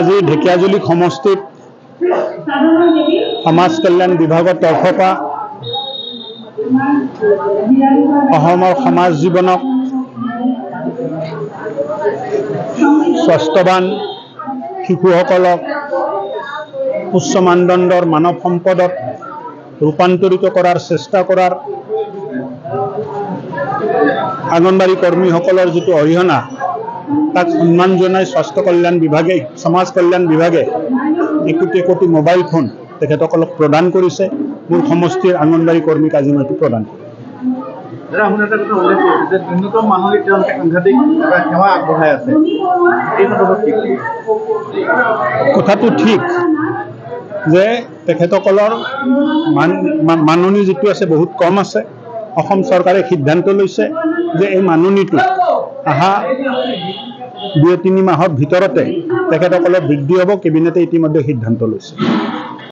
ধেমাজি ঢেকিয়াজুলি সমষ্টিত সমাজ কল্যাণ বিভাগৰ তৰফৰ পৰা অসমৰ সমাজ জীৱনক স্বাস্থ্যৱান শিশুসকলক উচ্চ মানদণ্ডৰ মানৱ সম্পদত ৰূপান্তৰিত কৰাৰ চেষ্টা কৰাৰ অঙ্গনবাড়ী কৰ্মীসকলৰ যিটো অৰিহণা তাক সন্মান জনাই স্বাস্থ্য কল্যাণ বিভাগে সমাজ কল্যাণ বিভাগে একোটি মোবাইল ফোন তেখেতসকলক প্ৰদান কৰিছে। মোৰ সমষ্টিৰ অঙ্গনবাড়ী কৰ্মীক আজি মই প্ৰদান কথাটো ঠিক যে তেখেতসকলৰ মাননি যিটো আছে বহুত কম আছে। অসম চৰকাৰে সিদ্ধান্ত লৈছে যে এই মাননিটো আহা 2-3 মাহৰ ভিতৰতে তেখেতসকলৰ বৃদ্ধি হ'ব। কেবিনেটে ইতিমধ্যে সিদ্ধান্ত লৈছে।